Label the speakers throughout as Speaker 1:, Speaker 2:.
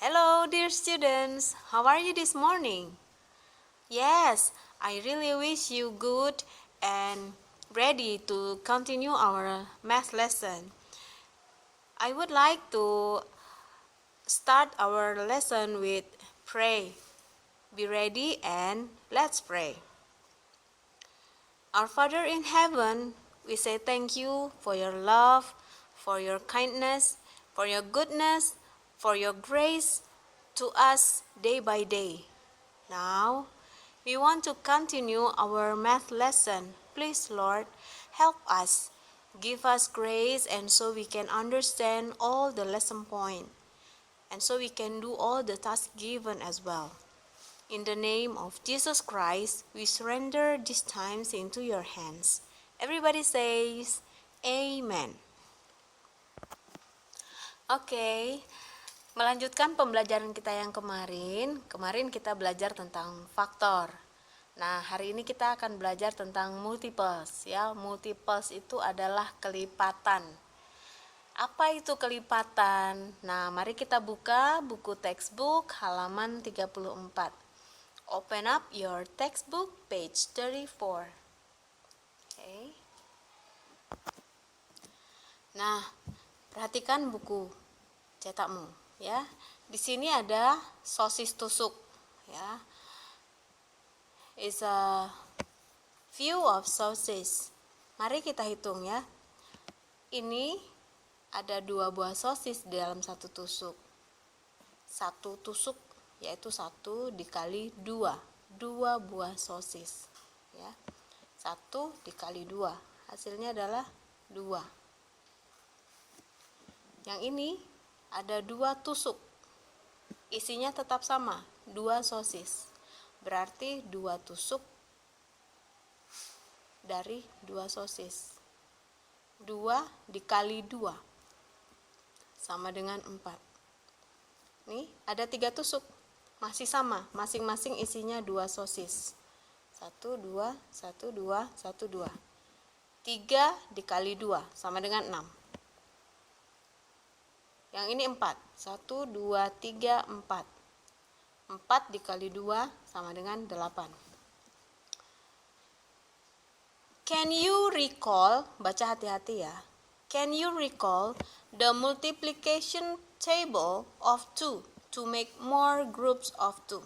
Speaker 1: Hello, dear students. How are you this morning? Yes, I really wish you good and ready to continue our math lesson. I would like to start our lesson with pray. Be ready and let's pray. Our Father in heaven, we say thank you for your love, for your kindness, for your goodness, for your grace to us day by day. Now, we want to continue our math lesson. Please, Lord, help us. Give us grace and so we can understand all the lesson point and so we can do all the tasks given as well. In the name of Jesus Christ, we surrender these times into your hands. Everybody says, Amen. Oke, melanjutkan pembelajaran kita yang kemarin. Kemarin kita belajar tentang faktor. Nah, hari ini kita akan belajar tentang multiples ya. Multiples itu adalah kelipatan. Apa itu kelipatan? Nah, mari kita buka buku textbook halaman 34. Open up your textbook page 34. Okay. Nah, perhatikan buku cetakmu ya. Di sini ada sosis tusuk ya. Is a few of sausages. Mari kita hitung ya. Ini ada 2 buah sosis di dalam satu tusuk. Satu tusuk yaitu 1 dikali 2 buah sosis ya. 1 dikali 2 hasilnya adalah 2. Yang ini ada 2 tusuk, isinya tetap sama, 2 sosis, berarti 2 tusuk dari 2 sosis. 2 dikali 2 sama dengan 4. Nih ada 3 tusuk, masih sama, masing-masing isinya 2 sosis. 1, 2, 1, 2, 1, 2. 3 dikali 2 sama dengan 6. Yang ini 4. 1, 2, 3, 4. 4 dikali 2 sama dengan 8. Can you recall, baca hati-hati ya. Can you recall the multiplication table of 2 to make more groups of 2?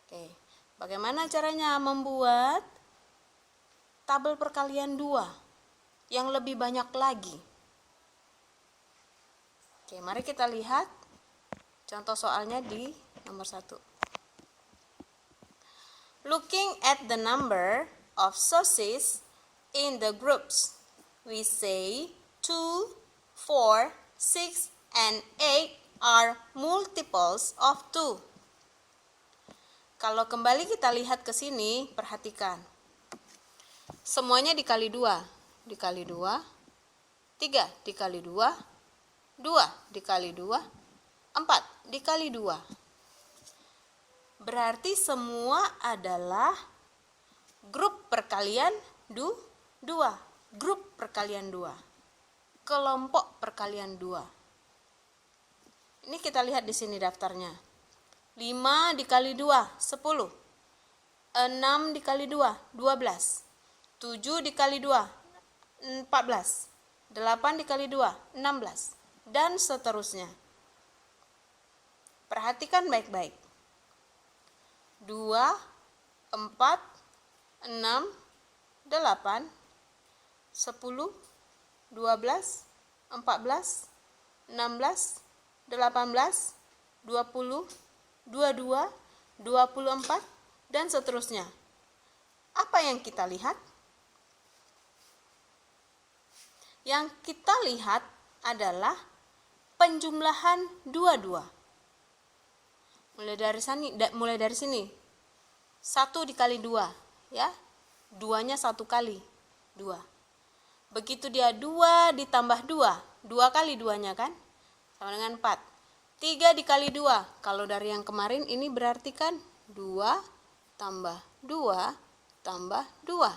Speaker 1: Oke, bagaimana caranya membuat tabel perkalian 2 yang lebih banyak lagi? Oke, mari kita lihat contoh soalnya di nomor 1. Looking at the number of sausages in the groups, we say 2, 4, 6, and 8 are multiples of 2. Kalau kembali kita lihat ke sini, perhatikan. Semuanya dikali 2. Dikali 2, 3 dikali 2, 2 dikali 2, 4 dikali 2. Berarti semua adalah grup perkalian 2. Grup perkalian 2. Kelompok perkalian 2. Ini kita lihat di sini daftarnya. 5 dikali 2, 10. 6 dikali 2, 12. 7 dikali 2, 14. 8 dikali 2, 16. Dan seterusnya. Perhatikan baik-baik. 2, 4, 6, 8, 10, 12, 14, 16, 18, 20, 22, 24, dan seterusnya. Apa yang kita lihat? Yang kita lihat adalah penjumlahan 22. Mulai dari sini. 1 dikali 2, ya. 2-nya 1 kali 2. Begitu dia 2 ditambah 2, 2 kali 2-nya kan? Sama dengan 4. 3 dikali 2. Kalau dari yang kemarin ini berarti kan 2 tambah 2 tambah 2.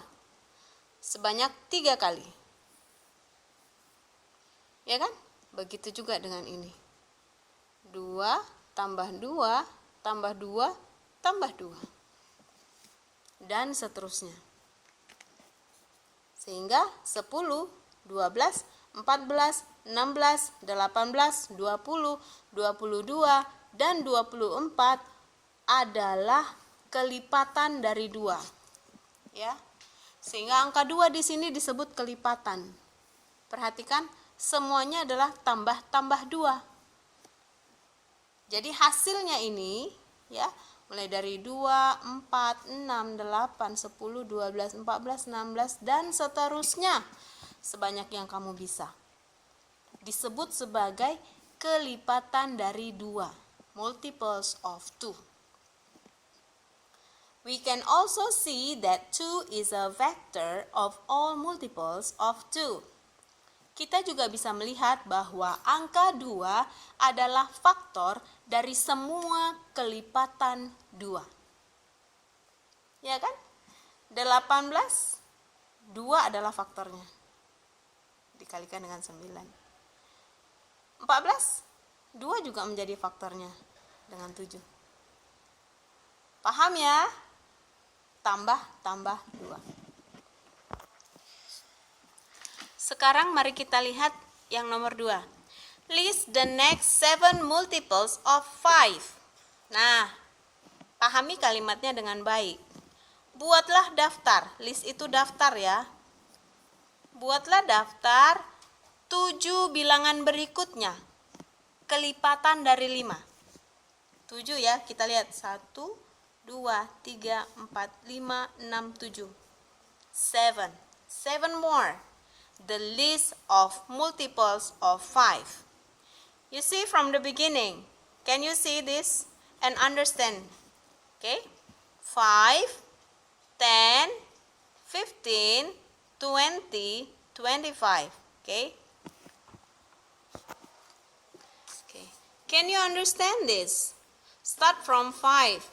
Speaker 1: Sebanyak 3 kali. Ya kan? Begitu juga dengan ini. 2 tambah 2 tambah 2 tambah 2. Dan seterusnya. Sehingga 10, 12, 14, 16, 18, 20, 22, dan 24 adalah kelipatan dari 2. Ya. Sehingga angka 2 di sini disebut kelipatan. Perhatikan, semuanya adalah tambah 2. Jadi hasilnya ini ya, mulai dari 2, 4, 6, 8, 10, 12, 14, 16 dan seterusnya sebanyak yang kamu bisa. Disebut sebagai kelipatan dari 2, multiples of 2. We can also see that 2 is a vector of all multiples of 2. Kita juga bisa melihat bahwa angka 2 adalah faktor dari semua kelipatan 2. Ya kan? 18, 2 adalah faktornya. Dikalikan dengan 9. 14, 2 juga menjadi faktornya dengan 7. Paham ya? Tambah 2. Sekarang mari kita lihat yang nomor 2. List the next 7 multiples of 5. Nah, pahami kalimatnya dengan baik. Buatlah daftar. List itu daftar ya. Buatlah daftar 7 bilangan berikutnya. Kelipatan dari 5. 7 ya, kita lihat. 1, 2, 3, 4, 5, 6, 7. 7. 7 more. The list of multiples of 5. You see from the beginning. Can you see this and understand? Okay? 5, 10, 15, 20, 25. Okay? Okay. Can you understand this? Start from 5.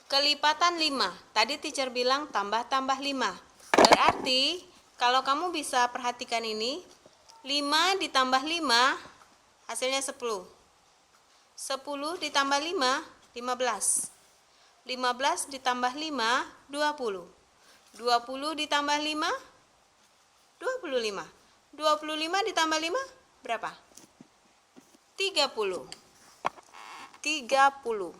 Speaker 1: Kelipatan 5. Tadi teacher bilang tambah 5. Berarti kalau kamu bisa perhatikan ini, 5 ditambah 5 hasilnya 10. 10 ditambah 5, 15. 15 ditambah 5, 20. 20 ditambah 5, 25. 25 ditambah 5, berapa? 30. 30.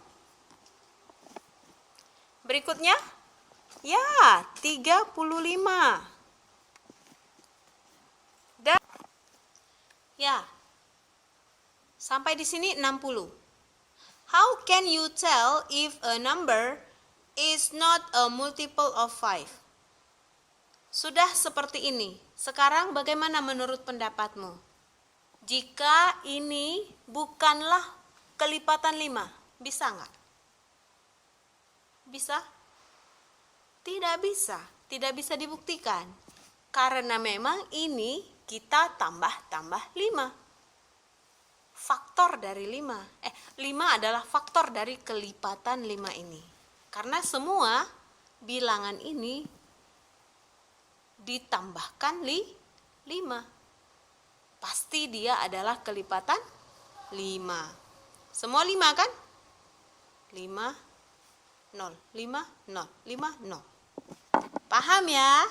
Speaker 1: Berikutnya, ya, 35. Dan ya, sampai di sini 60. How can you tell if a number is not a multiple of 5? Sudah seperti ini. Sekarang bagaimana menurut pendapatmu? Jika ini bukanlah kelipatan 5, bisa nggak? Bisa? Tidak bisa. Tidak bisa dibuktikan. Karena memang ini kita tambah 5. Faktor dari 5. 5 adalah faktor dari kelipatan 5 ini. Karena semua bilangan ini ditambahkan 5. Pasti dia adalah kelipatan 5. Semua 5 kan? 5, 0, 5, 0, 5, 0. Paham ya?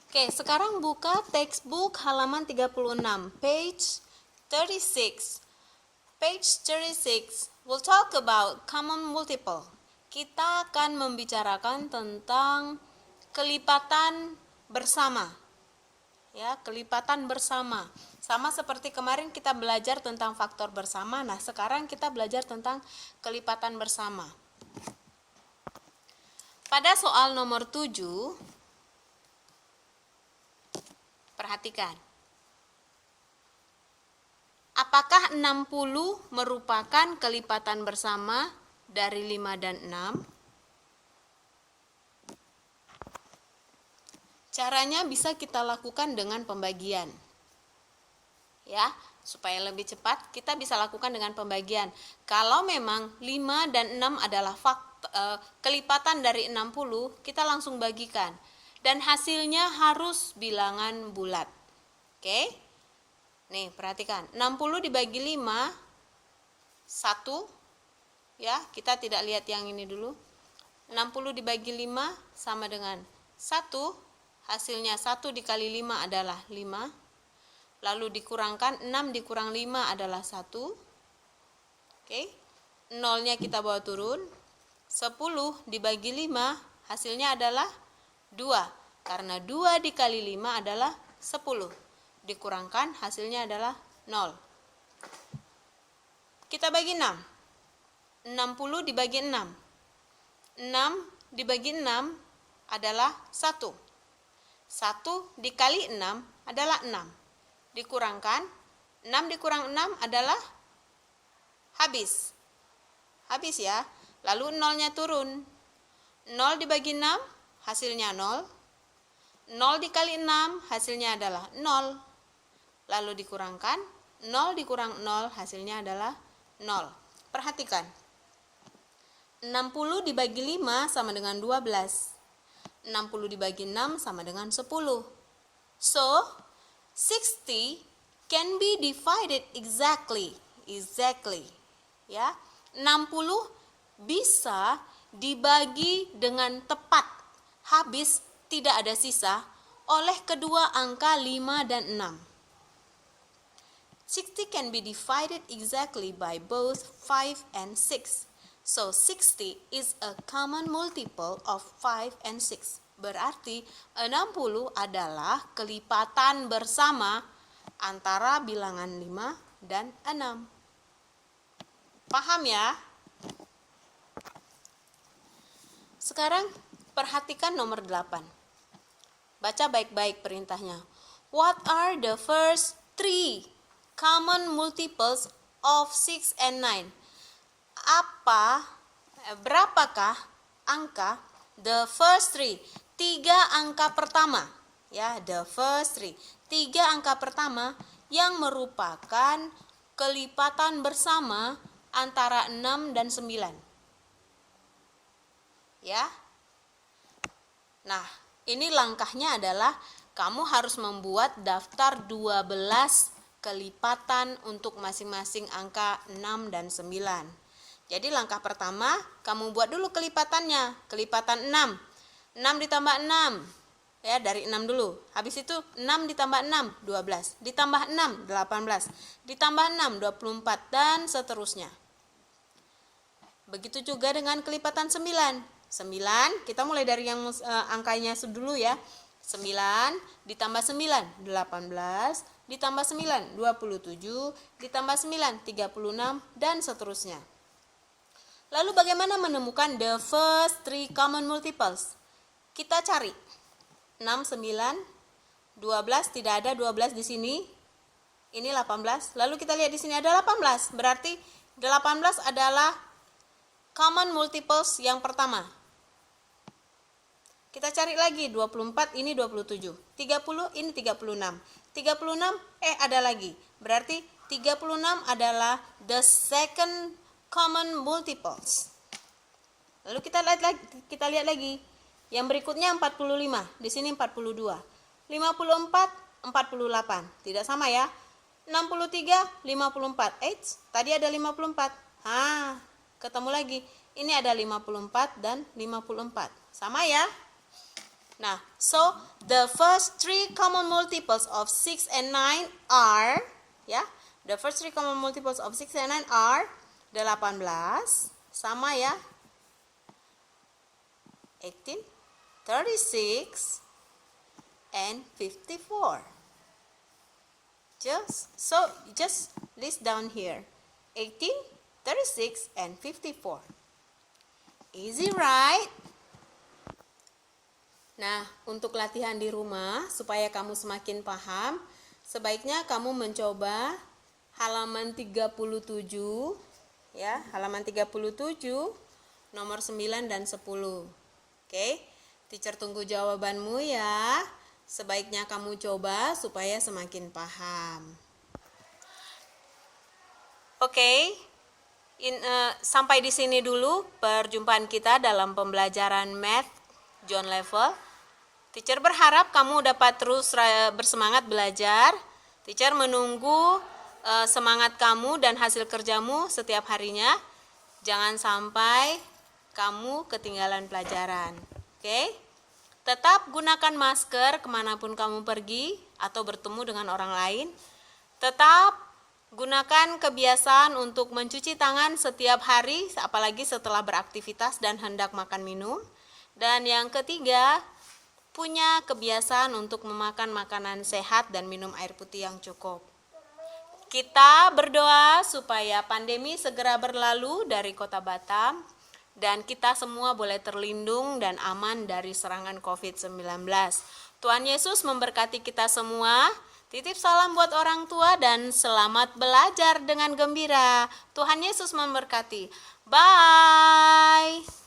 Speaker 1: Oke, sekarang buka textbook halaman 36, page 36. Page 36, we'll talk about common multiple. Kita akan membicarakan tentang kelipatan bersama. Ya, kelipatan bersama. Sama seperti kemarin kita belajar tentang faktor bersama. Nah, sekarang kita belajar tentang kelipatan bersama. Pada soal nomor 7, perhatikan. Apakah 60 merupakan kelipatan bersama dari 5 dan 6? Caranya bisa kita lakukan dengan pembagian. Ya, supaya lebih cepat kita bisa lakukan dengan pembagian. Kalau memang 5 dan 6 adalah kelipatan dari 60, kita langsung bagikan. Dan hasilnya harus bilangan bulat. Oke? Nih, perhatikan. 60 dibagi 5, 1. Ya, kita tidak lihat yang ini dulu. 60 dibagi 5 sama dengan 1. Hasilnya 1 dikali 5 adalah 5. Lalu dikurangkan 6 dikurang 5 adalah 1. Oke. Nolnya kita bawa turun. 10 dibagi 5 hasilnya adalah 2. Karena 2 dikali 5 adalah 10. Dikurangkan hasilnya adalah 0. Kita bagi 6. 60 dibagi 6. 6 dibagi 6 adalah 1. 1 dikali 6 adalah 6. Dikurangkan 6 dikurang 6 adalah habis. Habis ya. Lalu nolnya turun. 0 dibagi 6 hasilnya 0. 0 dikali 6 hasilnya adalah 0. Lalu dikurangkan 0 dikurang 0 hasilnya adalah 0. Perhatikan. 60 dibagi 5 sama dengan 12. 60 dibagi 6 sama dengan 10. So, 60 can be divided exactly. Ya. 60 bisa dibagi dengan tepat. Habis, tidak ada sisa oleh kedua angka 5 dan 6. 60 can be divided exactly by both 5 and 6. So 60 is a common multiple of 5 and 6. Berarti 60 adalah kelipatan bersama antara bilangan 5 dan 6. Paham ya? Sekarang perhatikan nomor 8. Baca baik-baik perintahnya. What are the first 3 common multiples of 6 and 9? Berapakah angka the first 3? 3 angka pertama. Ya, the first 3. 3 angka pertama yang merupakan kelipatan bersama antara 6 dan 9. Ya. Nah, ini langkahnya adalah kamu harus membuat daftar 12 kelipatan untuk masing-masing angka 6 dan 9. Jadi langkah pertama, kamu buat dulu kelipatannya. Kelipatan 6. 6 ditambah 6. Ya, dari 6 dulu. Habis itu 6 ditambah 6, 12. Ditambah 6, 18. Ditambah 6, 24 dan seterusnya. Begitu juga dengan kelipatan 9. 9, kita mulai dari yang angkanya dulu ya. 9 ditambah 9, 18, ditambah 9, 27, ditambah 9, 36, dan seterusnya. Lalu bagaimana menemukan the first 3 common multiples? Kita cari. 6, 9, 12, tidak ada 12 di sini. Ini 18. Lalu kita lihat di sini ada 18. Berarti 18 adalah common multiples yang pertama. Kita cari lagi, 24 ini 27, 30 ini 36. 36 ada lagi. Berarti 36 adalah the second common multiples. Lalu kita lihat lagi. Yang berikutnya 45, di sini 42. 54, 48. Tidak sama ya. 63, 54. Tadi ada 54. Ketemu lagi. Ini ada 54 dan 54. Sama ya? Nah, so the first 3 common multiples of 6 and 9 are, the first 3 common multiples of 6 and 9 are 18, sama ya, 18, 36, and 54. Just list down here, 18, 36, and 54. Easy, right? Nah, untuk latihan di rumah, supaya kamu semakin paham, sebaiknya kamu mencoba halaman 37, ya, halaman 37, nomor 9 dan 10. Oke, teacher tunggu jawabanmu ya. Sebaiknya kamu coba supaya semakin paham. Oke, sampai di sini dulu perjumpaan kita dalam pembelajaran Math John Level. Teacher berharap kamu dapat terus bersemangat belajar Teacher menunggu semangat kamu dan hasil kerjamu setiap harinya. Jangan sampai kamu ketinggalan pelajaran. Oke? Tetap gunakan masker kemanapun kamu pergi atau bertemu dengan orang lain. Tetap gunakan kebiasaan untuk mencuci tangan setiap hari, apalagi setelah beraktivitas dan hendak makan minum. Dan yang ketiga, punya kebiasaan untuk memakan makanan sehat dan minum air putih yang cukup. Kita berdoa supaya pandemi segera berlalu dari Kota Batam dan kita semua boleh terlindung dan aman dari serangan COVID-19. Tuhan Yesus memberkati kita semua. Titip salam buat orang tua dan selamat belajar dengan gembira. Tuhan Yesus memberkati. Bye.